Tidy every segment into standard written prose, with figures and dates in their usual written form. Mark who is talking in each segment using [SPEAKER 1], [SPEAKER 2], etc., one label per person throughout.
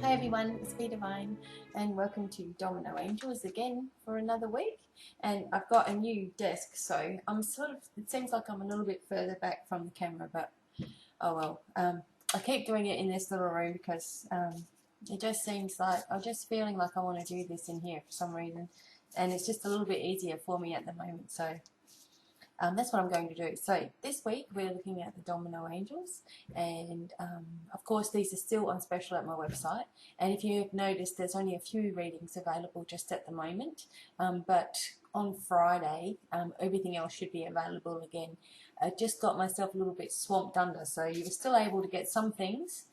[SPEAKER 1] Hi everyone, it's BDevine and welcome to Domino Angels again for another week. And I've got a new desk, so I'm it seems like I'm a little bit further back from the camera, but oh well. I keep doing it in this little room because it just seems like I'm just feeling like I want to do this in here for some reason, and it's just a little bit easier for me at the moment, so that's what I'm going to do. So this week we're looking at the Domino Angels, and of course these are still on special at my website, and if you've noticed there's only a few readings available just at the moment, but on Friday everything else should be available again. I just got myself a little bit swamped under, so you were still able to get some things,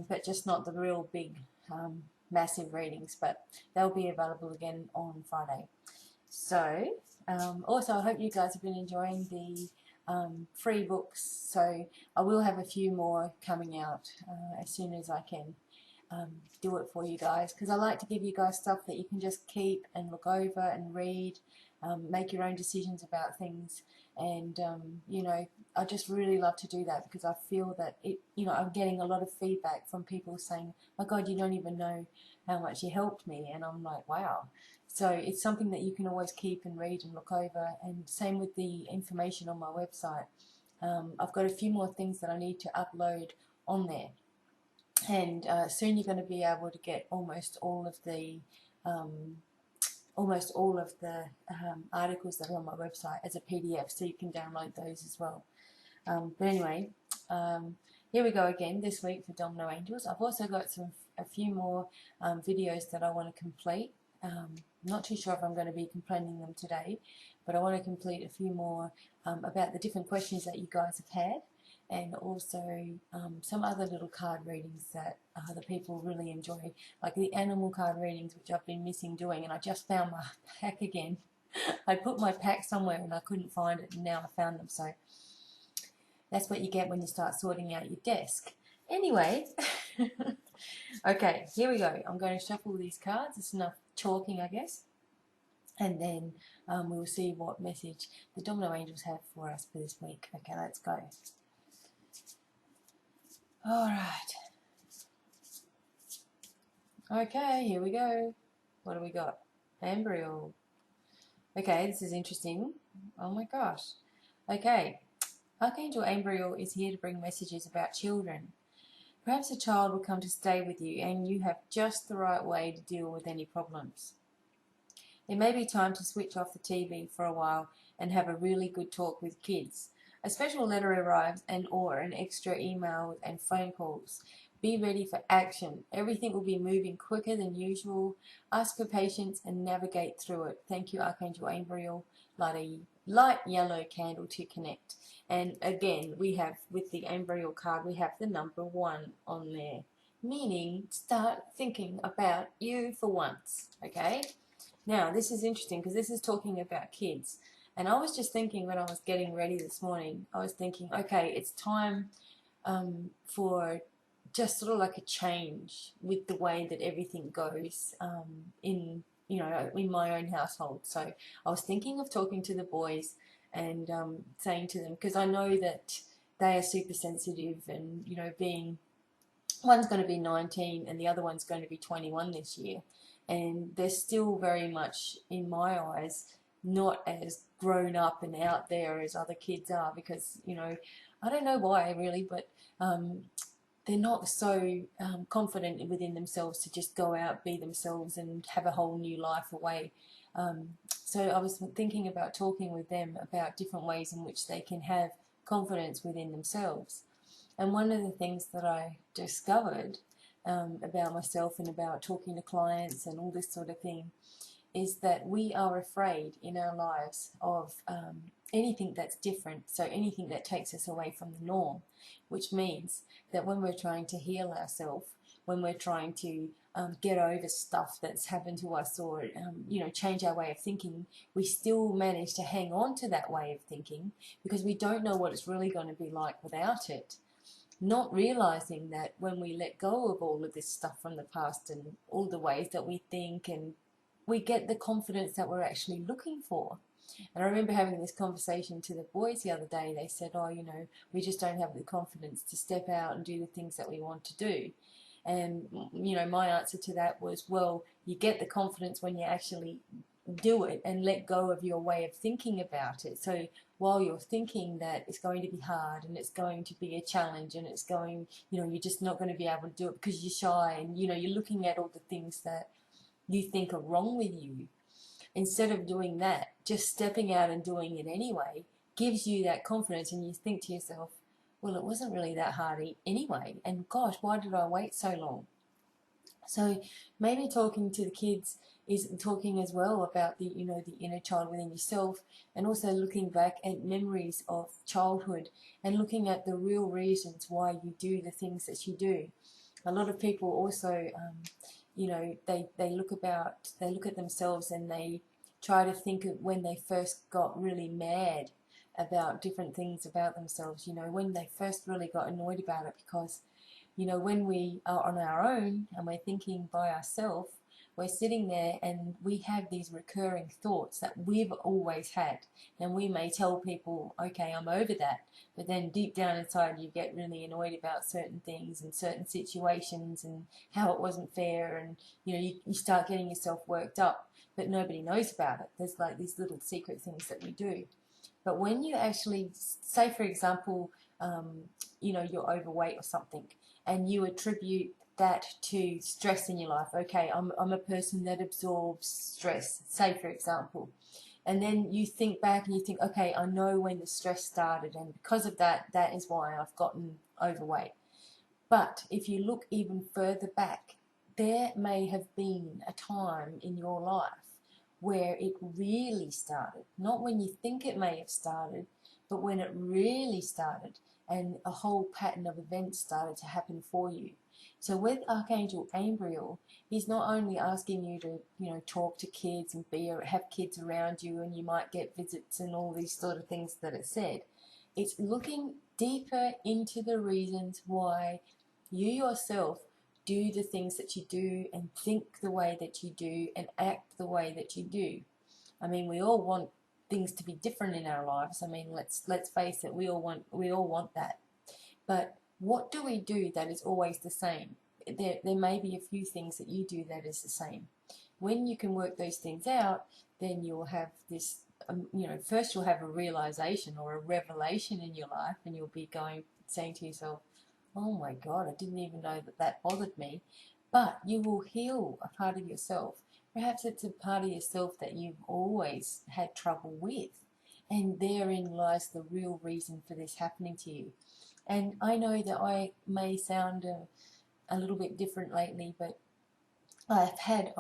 [SPEAKER 1] but just not the real big massive readings, but they'll be available again on Friday. So also I hope you guys have been enjoying the free books, so I will have a few more coming out as soon as I can do it for you guys, because I like to give you guys stuff that you can just keep and look over and read, make your own decisions about things, and you know, I just really love to do that because I feel that I'm getting a lot of feedback from people saying, my God, you don't even know how much you helped me, and I'm like, wow. So it's something that you can always keep and read and look over, and same with the information on my website. I've got a few more things that I need to upload on there, and soon you're going to be able to get almost all of the articles that are on my website as a PDF, so you can download those as well. But anyway, here we go again this week for Domino Angels. I've also got a few more videos that I want to complete. Not too sure if I'm going to be completing them today, but I want to complete a few more about the different questions that you guys have had, and also some other little card readings that other people really enjoy, like the animal card readings, which I've been missing doing, and I just found my pack again. I put my pack somewhere and I couldn't find it, and now I found them, so that's what you get when you start sorting out your desk. Anyway, okay, here we go. I'm going to shuffle these cards. It's enough talking, I guess, and then we'll see what message the Domino Angels have for us for this week. Okay, let's go. Alright. Okay, here we go. What do we got? Embryo. Okay, this is interesting. Oh my gosh. Okay. Archangel Embryo is here to bring messages about children. Perhaps a child will come to stay with you, and you have just the right way to deal with any problems. It may be time to switch off the TV for a while and have a really good talk with kids. A special letter arrives or an extra email and phone calls. Be ready for action. Everything will be moving quicker than usual. Ask for patience and navigate through it. Thank you, Archangel Embryo. Light a light yellow candle to connect. And again, we have, with the Embryo card, we have the number 1 on there, meaning start thinking about you for once. Okay? Now, this is interesting because this is talking about kids. And I was just thinking when I was getting ready this morning, I was thinking, okay, it's time for just sort of like a change with the way that everything goes in my own household. So I was thinking of talking to the boys and saying to them, because I know that they are super sensitive, and one's going to be 19 and the other one's going to be 21 this year, and they're still very much, in my eyes, not as grown up and out there as other kids are, because I don't know why really, but they're not so confident within themselves to just go out, be themselves and have a whole new life away. So I was thinking about talking with them about different ways in which they can have confidence within themselves. And one of the things that I discovered about myself and about talking to clients and all this sort of thing, is that we are afraid in our lives of anything that's different, so anything that takes us away from the norm, which means that when we're trying to heal ourselves, when we're trying to get over stuff that's happened to us, or change our way of thinking, we still manage to hang on to that way of thinking because we don't know what it's really going to be like without it. Not realizing that when we let go of all of this stuff from the past and all the ways that we think, and we get the confidence that we're actually looking for. And I remember having this conversation to the boys the other day. They said, oh, we just don't have the confidence to step out and do the things that we want to do. And, my answer to that was, well, you get the confidence when you actually do it and let go of your way of thinking about it. So while you're thinking that it's going to be hard and it's going to be a challenge and it's going, you're just not going to be able to do it because you're shy, and, you're looking at all the things that you think are wrong with you, instead of doing that, just stepping out and doing it anyway gives you that confidence, and you think to yourself, well, it wasn't really that hard anyway, and gosh, why did I wait so long? So maybe talking to the kids is talking as well about the inner child within yourself, and also looking back at memories of childhood and looking at the real reasons why you do the things that you do. A lot of people also they look at themselves and they try to think of when they first got really mad about different things about themselves, when they first really got annoyed about it, because when we are on our own and we're thinking by ourselves, we're sitting there and we have these recurring thoughts that we've always had, and we may tell people, okay, I'm over that, but then deep down inside you get really annoyed about certain things and certain situations and how it wasn't fair, and you start getting yourself worked up, but nobody knows about it. There's like these little secret things that we do. But when you actually, say for example, you're overweight or something, and you attribute that to stress in your life. Okay, I'm a person that absorbs stress, say for example. And then you think back and you think, okay, I know when the stress started, and because of that, that is why I've gotten overweight. But if you look even further back, there may have been a time in your life where it really started. Not when you think it may have started, but when it really started, and a whole pattern of events started to happen for you. So with Archangel Ambriel, he's not only asking you to, talk to kids and have kids around you, and you might get visits and all these sort of things that it said. It's looking deeper into the reasons why you yourself do the things that you do, and think the way that you do, and act the way that you do. I mean, we all want things to be different in our lives. I mean, let's face it, we all want that. But what do we do that is always the same? There may be a few things that you do that is the same. When you can work those things out, then you'll have this, first you'll have a realization or a revelation in your life, and you'll be saying to yourself, oh my God, I didn't even know that bothered me. But you will heal a part of yourself. Perhaps it's a part of yourself that you've always had trouble with, and therein lies the real reason for this happening to you. And I know that I may sound a little bit different lately, but I've had,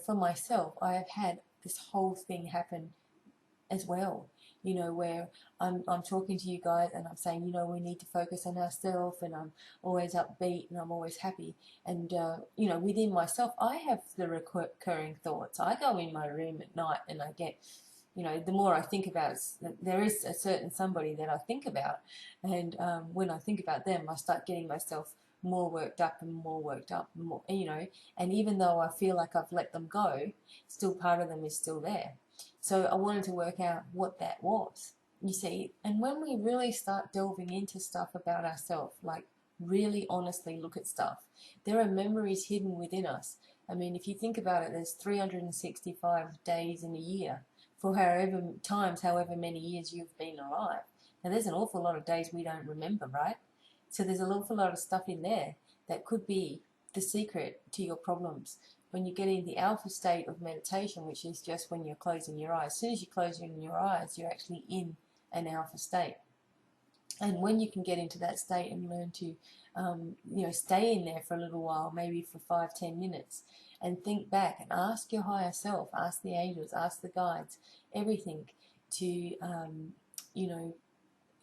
[SPEAKER 1] for myself, I have had this whole thing happen as well, where I'm talking to you guys and I'm saying, we need to focus on ourselves, and I'm always upbeat and I'm always happy. And, within myself, I have the recurring thoughts. I go in my room at night and I get, the more I think about it, there is a certain somebody that I think about. And when I think about them, I start getting myself more worked up and more worked up, and more, and even though I feel like I've let them go, still part of them is still there. So I wanted to work out what that was, you see. And when we really start delving into stuff about ourselves, like really honestly look at stuff, there are memories hidden within us. I mean, if you think about it, there's 365 days in a year, for however many years you've been alive. Now there's an awful lot of days we don't remember, right? So there's an awful lot of stuff in there that could be the secret to your problems. When you get in the alpha state of meditation, which is just when you're closing your eyes, as soon as you close your eyes, you're actually in an alpha state. And when you can get into that state and learn to, stay in there for a little while, maybe for 5-10 minutes, and think back and ask your higher self, ask the angels, ask the guides, everything to,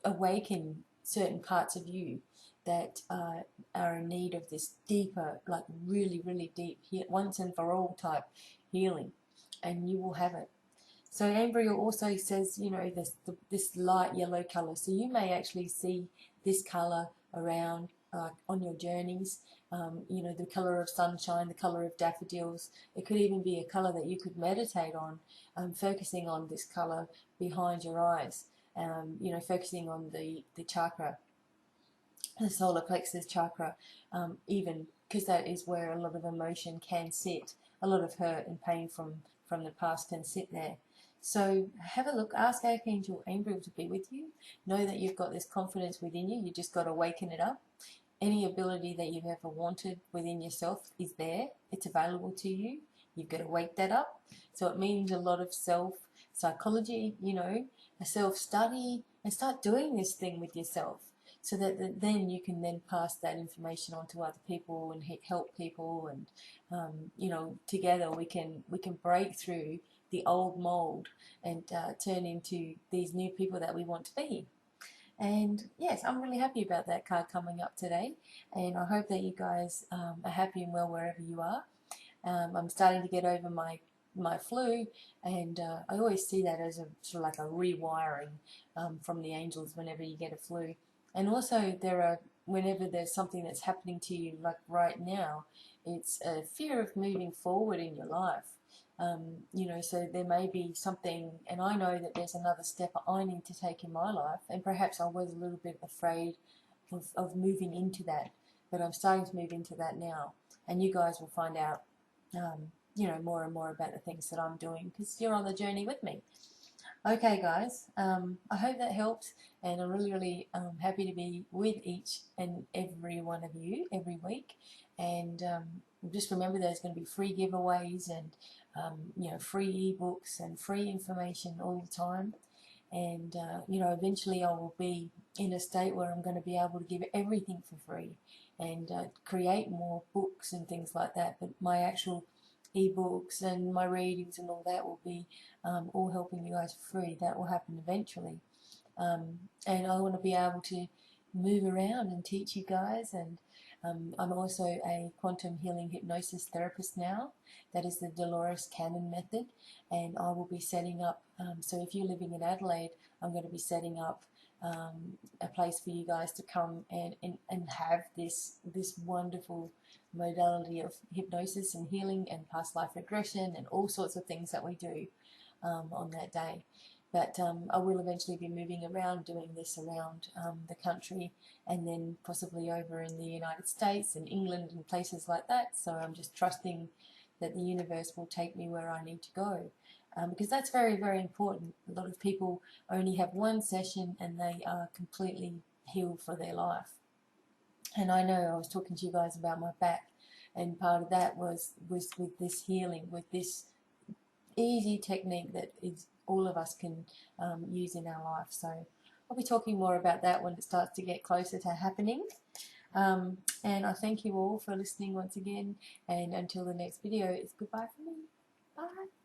[SPEAKER 1] awaken certain parts of you that are in need of this deeper, like really, really deep, once and for all type healing, and you will have it. So Ambriel also says, this light yellow color. So you may actually see this color around on your journeys. The color of sunshine, the color of daffodils. It could even be a color that you could meditate on, focusing on this color behind your eyes. Focusing on the chakra, the solar plexus chakra, even because that is where a lot of emotion can sit. A lot of hurt and pain from the past can sit there. So have a look, ask Archangel Ambriel to be with you. Know that you've got this confidence within you, you just got to waken it up. Any ability that you've ever wanted within yourself is there, it's available to you. You've got to wake that up. So it means a lot of self-psychology, a self-study, and start doing this thing with yourself, so that then you can then pass that information on to other people and help people, and together we can break through the old mold and turn into these new people that we want to be. And yes, I'm really happy about that card coming up today, and I hope that you guys are happy and well wherever you are. I'm starting to get over my flu, and I always see that as a sort of like a rewiring from the angels whenever you get a flu. And also whenever there's something that's happening to you, like right now, it's a fear of moving forward in your life. So there may be something, and I know that there's another step I need to take in my life, and perhaps I was a little bit afraid of moving into that, but I'm starting to move into that now, and you guys will find out, more and more about the things that I'm doing, because you're on the journey with me. Okay, guys, I hope that helps, and I'm really, really happy to be with each and every one of you every week. And just remember, there's going to be free giveaways and free ebooks and free information all the time. And eventually I will be in a state where I'm going to be able to give everything for free and create more books and things like that. But my actual ebooks and my readings and all that will be all helping you guys for free. That will happen eventually. And I want to be able to move around and teach you guys. And I'm also a quantum healing hypnosis therapist now. That is the Dolores Cannon method, and I will be setting up, so if you're living in Adelaide, I'm going to be setting up a place for you guys to come and have this wonderful modality of hypnosis and healing and past life regression and all sorts of things that we do on that day. But I will eventually be moving around, doing this around the country, and then possibly over in the United States and England and places like that. So I'm just trusting that the universe will take me where I need to go, because that's very, very important. A lot of people only have one session and they are completely healed for their life. And I know I was talking to you guys about my back, and part of that was with this healing, with this easy technique that is all of us can use in our life. So I'll be talking more about that when it starts to get closer to happening. And I thank you all for listening once again, and until the next video, it's goodbye from me. Bye.